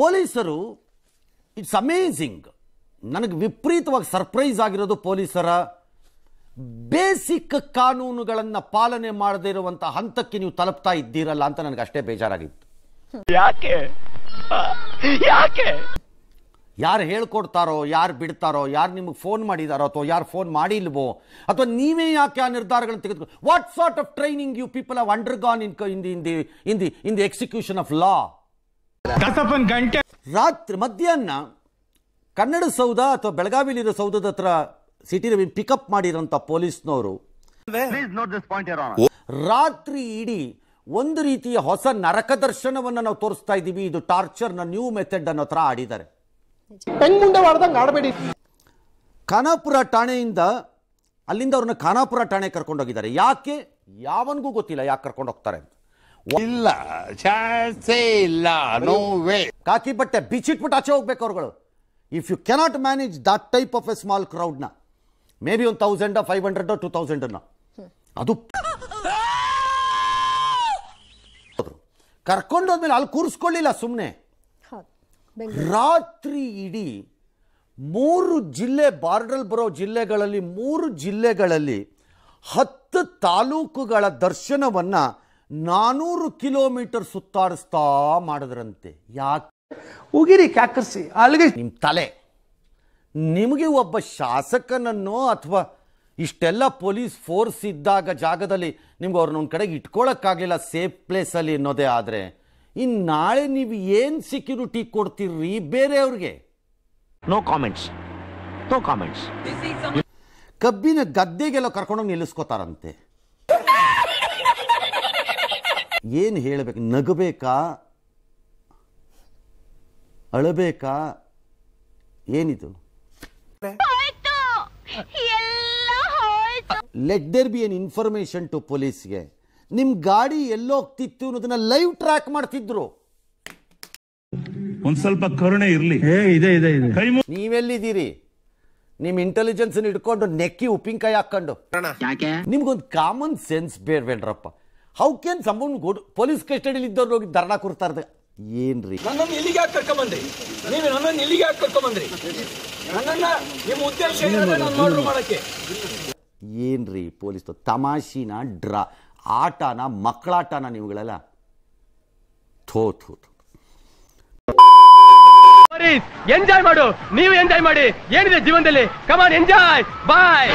ಪೊಲೀಸರು it's amazing. ನನಗೆ ವಿಪರೀತವಾಗಿ ಸರ್ಪ್ರೈಸ್ ಆಗಿರೋದು ಪೊಲೀಸರ ಬೇಸಿಕ್ ಕಾನೂನುಗಳನ್ನು ಪಾಲನೆ ಮಾಡದೇ ಇರುವಂಥ ಹಂತಕ್ಕೆ ನೀವು ತಲುಪ್ತಾ ಇದ್ದೀರಲ್ಲ ಅಂತ ನನಗೆ ಅಷ್ಟೇ ಬೇಜಾರಾಗಿತ್ತು. ಯಾಕೆ ಯಾಕೆ ಯಾರು ಹೇಳ್ಕೊಡ್ತಾರೋ, ಯಾರು ಬಿಡ್ತಾರೋ, ಯಾರು ನಿಮಗೆ ಫೋನ್ ಮಾಡಿದಾರೋ ಅಥವಾ ಯಾರು ಫೋನ್ ಮಾಡಿಲ್ವೋ, ಅಥವಾ ನೀವೇ ಯಾಕೆ ಆ ನಿರ್ಧಾರಗಳನ್ನು ತೆಗೆದುಕೊಂಡು what sort of training you people have undergone in the execution of law. ರಾತ್ರಿ ಮಧ್ಯಾಹ್ನ ಕನ್ನಡ ಸೌಧ ಅಥವಾ ಬೆಳಗಾವಿಲಿರೋ ಸೌಧದ ಹತ್ರ ಸಿಟಿ ರವಿ ಪಿಕಪ್ ಮಾಡಿರೋಂಥ ಪೊಲೀಸ್ನವರು ರಾತ್ರಿ ಇಡೀ ಒಂದು ರೀತಿಯ ಹೊಸ ನರಕ ದರ್ಶನವನ್ನು ನಾವು ತೋರಿಸ್ತಾ ಇದ್ದೀವಿ, ಇದು ಟಾರ್ಚರ್ನ ನ್ಯೂ ಮೆಥಡ್ ಅನ್ನೋ ಥರ ಆಡಿದ್ದಾರೆ. ಖಾನಾಪುರ ಠಾಣೆಯಿಂದ ಅಲ್ಲಿಂದ ಅವ್ರನ್ನ ಖಾನಾಪುರ ಠಾಣೆ ಕರ್ಕೊಂಡೋಗಿದ್ದಾರೆ. ಯಾಕೆ? ಯಾವನಿಗೂ ಗೊತ್ತಿಲ್ಲ ಯಾಕೆ ಕರ್ಕೊಂಡು ಹೋಗ್ತಾರೆ ಅಂತ. ಇಲ್ಲ, ಚಾನ್ಸೇ ಇಲ್ಲ, ನೋ ವೇ. ಕಾಕಿ ಬಟ್ಟೆ ಬಿಚ್ಚಿಟ್ಬಿಟ್ಟು ಆಚೆ ಹೋಗ್ಬೇಕು ಅವ್ರುಗಳು. If you cannot manage that type of a small ಕ್ರೌಡ್ನ, ಮೇ ಬಿ 1,000 500 2,000 ಅದು ಕರ್ಕೊಂಡೋದ್ಮೇಲೆ ಅಲ್ಲಿ ಕೂರಿಸ್ಕೊಳ್ಳಿಲ್ಲ ಸುಮ್ಮನೆ. ರಾತ್ರಿ ಇಡೀ 3 ಜಿಲ್ಲೆ, ಬಾರ್ಡರ್ ಬರೋ ಜಿಲ್ಲೆಗಳಲ್ಲಿ 3 ಜಿಲ್ಲೆಗಳಲ್ಲಿ 10 ತಾಲೂಕುಗಳ ದರ್ಶನವನ್ನು 400 ಕಿಲೋಮೀಟರ್ ಸುತ್ತಾಡಿಸ್ತಾ ಮಾಡಿದ್ರಂತೆ. ಯಾಕೆ? ಉಗಿರಿ ಕ್ಯಾಕರ್ಸಿ ಅಲ್ಲಿಗೆ ನಿಮ್ಮ ತಲೆ. ನಿಮಗೆ ಒಬ್ಬ ಶಾಸಕನನ್ನೋ ಅಥವಾ ಇಷ್ಟೆಲ್ಲ ಪೊಲೀಸ್ ಫೋರ್ಸ್ ಇದ್ದಾಗ ಜಾಗದಲ್ಲಿ ನಿಮ್ಗೆ ಅವ್ರನ್ನ ಒಂದು ಕಡೆಗೆ ಇಟ್ಕೊಳ್ಳೋಕ್ಕಾಗಲಿಲ್ಲ ಸೇಫ್ ಪ್ಲೇಸಲ್ಲಿ ಅನ್ನೋದೇ ಆದರೆ, ಇನ್ನು ನಾಳೆ ನೀವು ಏನು ಸೆಕ್ಯೂರಿಟಿ ಕೊಡ್ತೀರಿ ಬೇರೆಯವ್ರಿಗೆ? No comments, no comments. ಕಬ್ಬಿನ ಗದ್ದೆಗೆಲ್ಲ ಕರ್ಕೊಂಡೋಗಿ ನಿಲ್ಲಿಸ್ಕೋತಾರಂತೆ. ಏನು ಹೇಳಬೇಕು? ನಗಬೇಕಾ, ಅಳಬೇಕಾ, ಏನಿದು? Let there be an information to ಪೊಲೀಸ್ಗೆ. ನಿಮ್ಮ ಗಾಡಿ ಎಲ್ಲೋಗ್ತಿತ್ತು ಅನ್ನೋದನ್ನ ಲೈವ್ ಟ್ರ್ಯಾಕ್ ಮಾಡ್ತಿದ್ರು. ಒಂದ್ ಸ್ವಲ್ಪ ಕರುಣೆ ಇರ್ಲಿ. ನೀವೆಲ್ಲಿದ್ದೀರಿ? ನಿಮ್ ಇಂಟೆಲಿಜೆನ್ಸ್ ಇಟ್ಕೊಂಡು ನೆಕ್ಕಿ ಉಪ್ಪಿನಕಾಯಿ ಹಾಕೊಂಡು ನಿಮ್ಗೊಂದು ಕಾಮನ್ ಸೆನ್ಸ್ ಬೇಡ್ರಪ್ಪ. ಹೌ ಕ್ಯಾನ್ ಸಂಬಂಧ ಪೊಲೀಸ್ ಕಸ್ಟಡಿಯಲ್ಲಿ ಇದ್ದವ್ರು ಹೋಗಿ ಧರ್ನಾ ಕೂರ್ತಾ ಇರ್ತಾರೆ? ಏನ್ರಿ ನನ್ನನ್ನು ಇಲ್ಲಿಗೆ ಯಾಕೆ ಕರ್ಕೊಂಡ್ಬಂದ್ರಿ? ನೀವು ನನ್ನನ್ನು ಇಲ್ಲಿಗೆ ಯಾಕೆ ಕರ್ಕೊಂಡ್ಬಂದ್ರಿ? ನನ್ನನ್ನ ನಿಮ್ಮ ಉದ್ದೇಶ ಮರ್ಡರ್ ಮಾಡಕ್ಕೆ? ಏನ್ರಿ ಪೊಲೀಸ್ ತಮಾಷಿನ ಆಟನ ಮಕ್ಕಳಾಟನ ನೀವುಗಳೆಲ್ಲ? ಥೋ ಥೋ ಥೋ. ಎಂಜಾಯ್ ಮಾಡು, ನೀವು ಎಂಜಾಯ್ ಮಾಡಿ. ಏನಿದೆ ಜೀವನದಲ್ಲಿ? Come on enjoy. ಬಾಯ್.